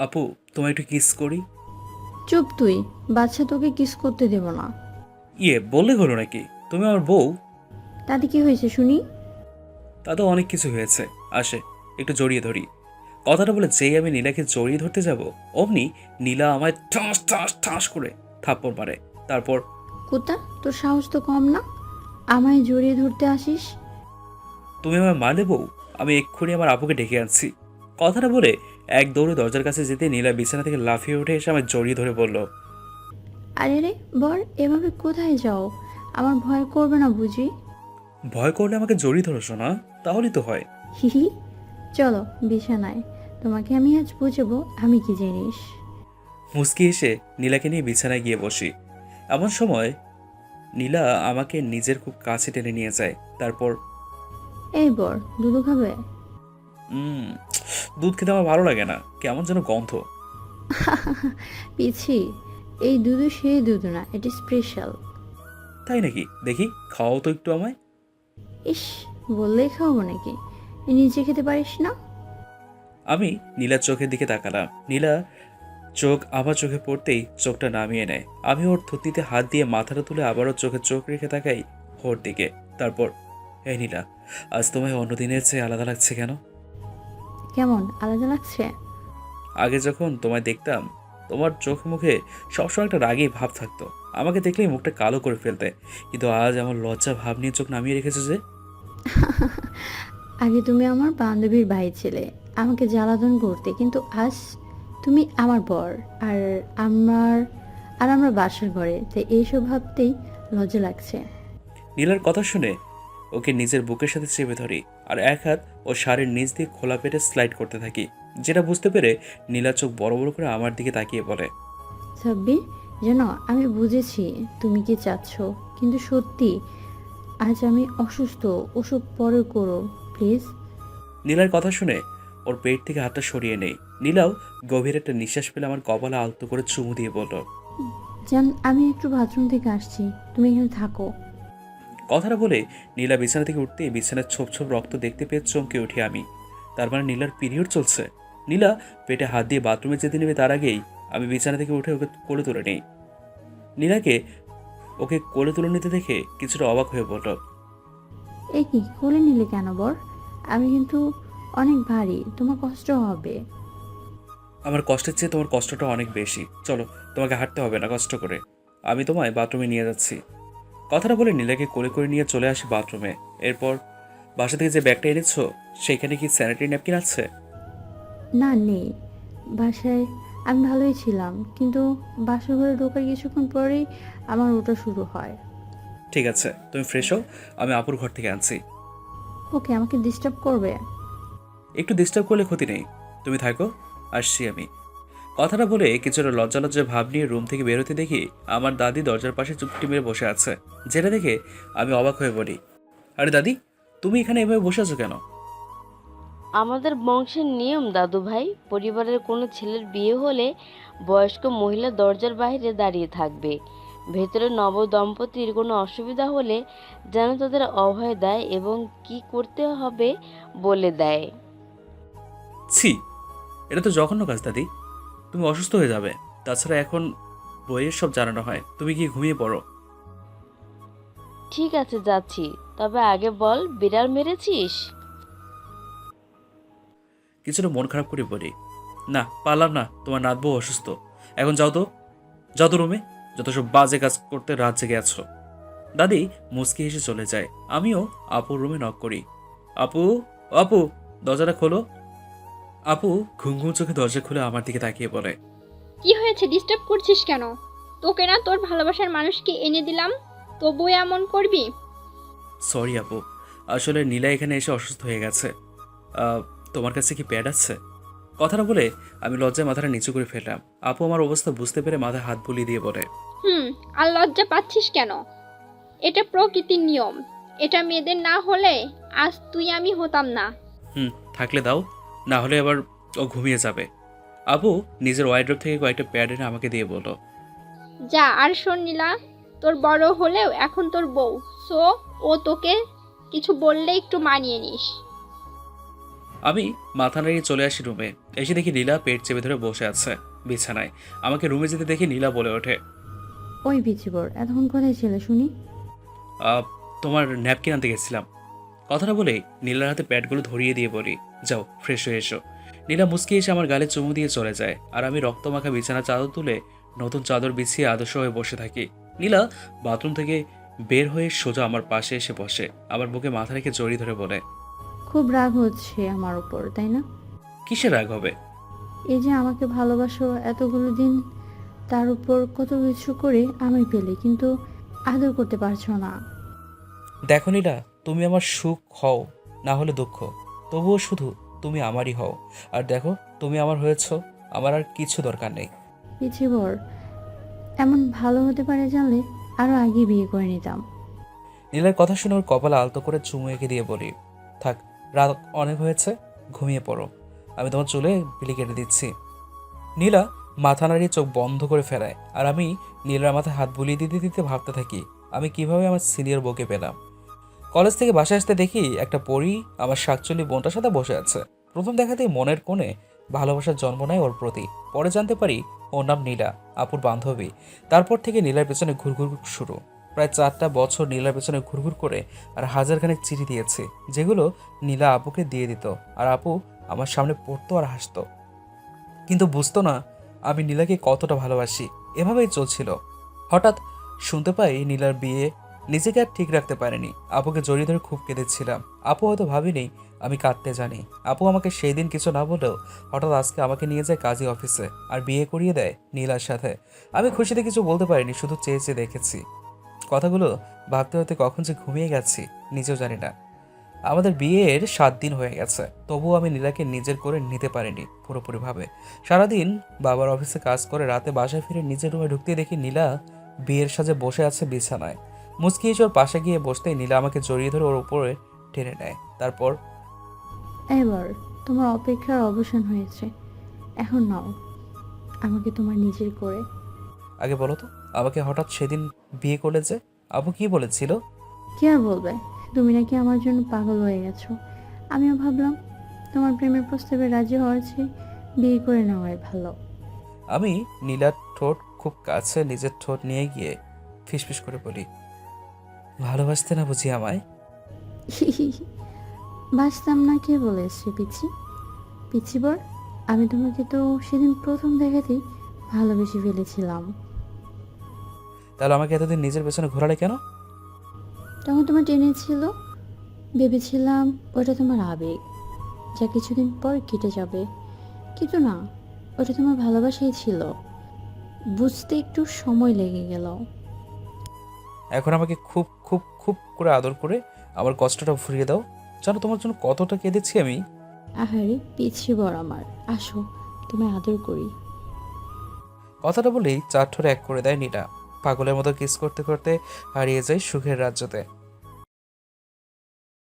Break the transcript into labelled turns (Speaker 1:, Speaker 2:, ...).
Speaker 1: আপু, তোমায় একটু কিস করি।
Speaker 2: চুপ তুই। বাচ্চা তোকে কিস করতে দেব না।
Speaker 1: বললে হলো নাকি? তুমি আমার বউ।
Speaker 2: তাতে কি হয়েছে শুনি?
Speaker 1: তাতে অনেক কিছু হয়েছে। আসে, একটু জড়িয়ে ধরি। কথাটা বলে যেই আমি নীলাকে জড়িয়ে ধরতে যাব, অমনি নীলা আমায় ঠাস ঠাস ঠাস করে থাপ্পড় মারে। তারপর,
Speaker 2: কোথা তোর সাহস তো কম না, আমায় জড়িয়ে ধরতে আসিস?
Speaker 1: তুমি আমায় মারলে বউ? আমি এক্ষুনি আমার আপুকে ডেকে আনছি। কথাটা বলে এক দৌড়ে দরজার কাছে যেতে নীলা বিছানা থেকে লাফিয়ে উঠে এসে আমায় জড়িয়ে ধরে বলল,
Speaker 2: আরে রে বর, এভাবে কোথায় যাও? আমার ভয় করবে না বুঝি?
Speaker 1: ভয় করলে আমাকে জড়িয়ে ধরো শোনা, তাহলেই তো হয়।
Speaker 2: হিহি। চলো বিছানায়, তোমাকে আমি আজ বুঝবো আমি কি জিনিস।
Speaker 1: মুচকি এসে নীলাকে নিয়ে বিছানায় গিয়ে বসি। এমন সময় নীলা আমাকে নিজের খুব কাছে টেনে নিয়ে যায়। তারপর,
Speaker 2: এই বর, দুধু খাবে?
Speaker 1: উম দুধ খেতে আমার ভালো লাগে না, কেমন যেন গন্ধ।
Speaker 2: পিছি, এই দুধু সেই দুধু না, এটি স্পেশাল।
Speaker 1: তাই নাকি? দেখি, খাওয়াও তো একটু আমায়।
Speaker 2: ইস, বললেই খাওয়াবো নাকি? নিজে খেতে পারিস না?
Speaker 1: আমি নীলার চোখের দিকে তাকালাম। নীলা চোখ আমার চোখে পড়তেই চোখটা নামিয়ে নেয়। আমি ওর থুতনিতে হাত দিয়ে মাথাটা তুলে আবারও চোখে চোখ রেখে তাকাই ওর দিকে। তারপর, এই নীলা, আজ তোমায় অন্য দিনের চেয়ে আলাদা লাগছে কেন?
Speaker 2: কেমন আলাদা লাগছে?
Speaker 1: আগে যখন তোমায় দেখতাম, তোমার চোখ মুখে সবসময় একটা রাগী ভাব থাকতো। আমাকে দেখলেই মুখটা কালো করে ফেলতে। কিন্তু আজ আমার লজ্জা ভাব নিয়ে চোখ নামিয়ে রেখেছে যে।
Speaker 2: আগে তুমি আমার বান্ধবীর ভাই ছিলে, আমাকে জ্বালাতন করতে, কিন্তু আজ তুমি আমার বর। আর আমার আমরা বাসার ঘরে, তাই এইসব ভাবতেই লজ্জা লাগছে।
Speaker 1: নীলার কথা শুনে ওকে নিজের বুকের সাথে চেপে ধরি, আর এক হাত ও শাড়ির নিচ দিয়ে খোলা পেটে স্লাইড করতে থাকি। যেটা বুঝতে পেরে নীলা চোখ বড় বড় করে আমার দিকে তাকিয়ে বলে,
Speaker 2: সাব্বির, জানো আমি বুঝেছি তুমি কি চাচ্ছ, কিন্তু সত্যি আজ আমি অসুস্থ, ওসব পরে করো প্লিজ।
Speaker 1: নীলার কথা শুনে ওর পেট থেকে হাতটা সরিয়ে নেই। নীলাও গভীর একটা নিঃশ্বাস ফেলে আমার কপালে আলতো করে চুমু দিয়ে বলল,
Speaker 2: জান, আমি একটু বাথরুম থেকে আসছি, তুমি এখানে থাকো।
Speaker 1: কথাটা বলে নীলা বিছানা থেকে উঠতেই বিছানার ছোপ ছোপ রক্ত দেখতে পেয়ে চমকে উঠি আমি। তার মানে নীলার পিরিয়ড চলছে। নীলা পেটে হাত দিয়ে বাথরুমে যেতে নেবে তার আগেই আমি বিছানা থেকে উঠে ওকে কোলে তুলে নেই। নীলাকে ওকে কোলে তুলে নিতে দেখে কিছুটা অবাক হয়ে বলল,
Speaker 2: এ কি, কোলে নিলে কেন বর? আমি কিন্তু অনেক ভারী, তোমার কষ্ট হবে।
Speaker 1: আমার কষ্টের চেয়ে তোমার কষ্টটা অনেক বেশি। চলো, তোমাকে হাঁটতে হবে না কষ্ট করে, আমি তোমায় বাথরুমে নিয়ে যাচ্ছি। কথাটা বলে নীলাকে কোলে করে নিয়ে চলে আসি বাথরুমে। এরপর, বাসা থেকে যে ব্যাগটা এনেছো সেখানে কি স্যানিটারি ন্যাপকিন আছে?
Speaker 2: না নেই, বাসায় আমি ভালোই ছিলাম, কিন্তু বাসর ঘরে ঢোকার কিছুক্ষণ পরেই আমার ওটা শুরু হয়।
Speaker 1: ঠিক আছে, তুমি ফ্রেশ হও, আমি আপুর ঘর থেকে আনছি।
Speaker 2: ওকে, আমাকে ডিস্টার্ব করবে?
Speaker 1: একটু ডিস্টার্ব করলে ক্ষতি নেই, তুমি থাকো, আসছি আমি। কথাটা বলে কিছুটা লজ্জা লজ্জা ভাব নিয়ে রুম থেকে বেরোতে দেখি আমার দাদি দরজার পাশে চুপটি মেরে বসে আছে। যেটা দেখে আমি অবাক হয়ে বলি, আরে দাদি, তুমি এখানে এভাবে বসে আছো কেন?
Speaker 3: আমাদের বংশের নিয়ম দাদু ভাই, পরিবারের কোনো ছেলের বিয়ে হলে বয়স্ক মহিলা দরজার বাইরে দাঁড়িয়ে থাকবে। ভেতরে নব দম্পতির কোনো অসুবিধা হলে যেন তাদের অভয় দেয় এবং কি করতে হবে বলে দেয়।
Speaker 1: ছি, এটা তো জঘন্য কাজ দাদি, তুমি অসুস্থ হয়ে যাবে। তাছাড়া এখন বইয়ের সব জানানো হয়, তুমি কি ঘুমিয়ে পড়ো।
Speaker 3: ঠিক আছে যাচ্ছি, তবে আগে বল বিড়াল মেরেছিস?
Speaker 1: কিছুটা মন খারাপ করে বলি, না পারলাম না, তোমার নাতবউ অসুস্থ। এখন যাও তো, যাও তো রুমে, যত সব বাজে কাজ করতে রাত জেগে আছো। দাদি মুচকি হেসে চলে যায়। আমিও আপুর রুমে নক করি। আপু, আপু, দরজাটা খোলো। আপু ঘুম ঘুম চোখে দরজা খুলে আমার দিকে তাকিয়ে বলে,
Speaker 4: কি হয়েছে, ডিস্টার্ব করছিস কেন? তোকে না তোর ভালোবাসার মানুষকে এনে দিলাম, তবুও এমন করবি?
Speaker 1: সরি আপু, আসলে নীলা এখানে এসে অসুস্থ হয়ে গেছে। আহ, তোমার কাছে কি প্যাড আছে? কথাটা বলে আমি লজ্জায় মাথাটা নিচু করে ফেললাম। আপু আমার অবস্থা বুঝতে পেরে মাথায় হাত বুলিয়ে দিয়ে বলে,
Speaker 4: হুম, আর লজ্জা পাচ্ছিস কেন? এটা প্রকৃতির নিয়ম, এটা মেয়েদের না হলে আজ তুই আমি হতাম না।
Speaker 1: হুম, থাকলে দাও, না হলে আবার ও ঘুমিয়ে যাবে। আপু নিজের ওয়াইড্রোব থেকে কয়েকটা প্যাড এনে আমাকে দিয়ে বলো,
Speaker 4: যা, আর শোন নীলা, তোর বড় হলেও এখন তোর বউ, সো ও তোকে কিছু বললে একটু মানিয়ে নিস।
Speaker 1: আমি মাথা নাড়িয়ে চলে আসি রুমে। এসে দেখি নীলা পেট চেপে ধরে বসে আছে বিছানায়। আমাকে রুমে যেতে দেখে নীলা বলে ওঠে,
Speaker 2: ওই বিচিবর এতক্ষণ কোথায় ছিলে শুনি?
Speaker 1: তোমার ন্যাপকিন আনতে গেছিলাম। কথাটা বলেই নীলার হাতে প্যাডগুলো ধরিয়ে দিয়ে বলি, যাও ফ্রেশ হয়ে এসো। নীলা মুচকি এসে আমার গালে চুমু দিয়ে চলে যায়, আর আমি রক্তমাখা বিছানা চাদর তুলে নতুন চাদর বিছিয়ে আদর্শ হয়ে বসে থাকি। নীলা বাথরুম থেকে বের হয়ে সোজা আমার পাশে এসে বসে, আমার বুকে মাথা রেখে জড়িয়ে ধরে বলে,
Speaker 2: খুব রাগ হচ্ছে আমার উপর, তাই না?
Speaker 1: কিসের রাগ হবে?
Speaker 2: এই যে আমাকে ভালোবাসো এতগুলো দিন, তার উপর কত কিছু করে আমি পেলে, কিন্তু আদর করতে পারছো না।
Speaker 1: দেখো নীলা, তুমি আমার সুখ হও না হলে দুঃখ, তবুও শুধু তুমি আমারই হও। আর দেখো, তুমি আমার হয়েছ, আমার আর কিছু দরকার নেই।
Speaker 2: বিচিবর এমন ভালো হতে পারে জানলে আরো আগে বিয়ে করে নিতাম।
Speaker 1: নীলার কথা শুনে ওর কপালে আলতো করে চুমু এঁকে দিয়ে বলি, থাক, রাত অনেক হয়েছে, ঘুমিয়ে পড়ো, আমি তোমার চুলে বিলি কেটে দিচ্ছি। নীলা মাথা নাড়িয়ে চোখ বন্ধ করে ফেরায়, আর আমি নীলার মাথায় হাত বুলিয়ে দিতে দিতে ভাবতে থাকি আমি কিভাবে আমার সিনিয়র বউকে পেলাম। কলেজ থেকে বাসায় আসতে দেখি একটা পরী আমার শাকচুলি বোনটার সাথে বসে আছে। প্রথম দেখাতেই মনের কোণে ভালোবাসার জন্ম নেয় ওর প্রতি। পরে জানতে পারি ওর নাম নীলা, আপুর বান্ধবী। তারপর থেকে নীলার পেছনে ঘুরঘুর শুরু। প্রায় 4টা বছর নীলার পেছনে ঘুরঘুর করে আর হাজারখানেক চিঠি দিয়েছি, যেগুলো নীলা আপুকে দিয়ে দিত, আর আপু আমার সামনে পড়তো আর হাসতো, কিন্তু বুঝতো না আমি নীলাকে কতটা ভালোবাসি। এভাবেই চলছিল। হঠাৎ শুনতে পাই নীলার বিয়ে। নিজেকে আর ঠিক রাখতে পারিনি, আপুকে জড়িয়ে ধরে খুব কেঁদেছিলাম। আপু হয়তো ভাবিনি আমি কাঁদতে জানি। আপু আমাকে সেই দিন কিছু না বলেও হঠাৎ আজকে আমাকে নিয়ে যায় কাজী অফিসে আর বিয়ে করিয়ে দেয় নীলার সাথে। আমি খুশিতে কিছু বলতে পারিনি, শুধু চেয়ে চেয়ে দেখেছি। কথাগুলো ভাবতে ভাবতে কখন যে ঘুমিয়ে গেছি নিজেও জানি না। আমাদের বিয়ের 7 দিন হয়ে গেছে, তবুও আমি নীলাকে নিজের করে নিতে পারিনি পুরোপুরিভাবে। সারাদিন বাবার অফিসে কাজ করে রাতে বাসায় ফিরে নিজের রুমে ঢুকতে দেখি নীলা বিয়ের সাজে বসে আছে বিছানায়। মুচকি এসে ওর পাশে গিয়ে বসতেই নীলা আমাকে জড়িয়ে ধরে ওর উপরে টেনে নেয়। তারপর,
Speaker 2: এবার তোমার অপেক্ষার অবসান হয়েছে, এখন নাও আমাকে তোমার নিজের করে।
Speaker 1: আগে বলো তো, আমাকে হঠাৎ সেদিন বিয়ে করলে যে, আপু কি বলেছিল?
Speaker 2: কি আর বলবে, তুমি নাকি আমার জন্য পাগল হয়ে গেছো। আমিও ভাবলাম তোমার প্রেমের প্রস্তাবে রাজি হওয়ার চেয়ে বিয়ে করে নেওয়াই ভালো।
Speaker 1: আমি নীলার ঠোঁট খুব কাছে নিজের ঠোঁট নিয়ে গিয়ে ফিসফিস করে বলি, ভালোবাসতে না বুঝি আমায়?
Speaker 2: বাঁচতাম না কে বলেছে পিচি? পিচিবর, আমি তোমাকে তো সেদিন প্রথম দেখাতেই ভালোবেসে ফেলেছিলাম।
Speaker 1: তাহলে আমাকে এতদিন নিজের পেছনে ঘোরালে কেন?
Speaker 2: তখন তোমার টেনেছিল, ভেবেছিলাম ওটা তোমার আবেগ, যা কিছুদিন পর কেটে যাবে, কিন্তু না, ওটা তোমার ভালোবাসাই ছিল। বুঝতে একটু সময় লেগে গেল।
Speaker 1: এখন আমাকে খুব খুব খুব করে আদর করে আমার কষ্টটা ভুলিয়ে দাও। জানো তোমার জন্য কতটা কেঁদেছি আমি।
Speaker 2: আহারে পিছিবর আমার, আসো তোমায় আদর করি।
Speaker 1: কথাটা বলেই 4 ঠোঁট এক করে দেয় নীলা। পাগলের মতো কিস করতে করতে হারিয়ে যায় সুখের রাজ্যতে।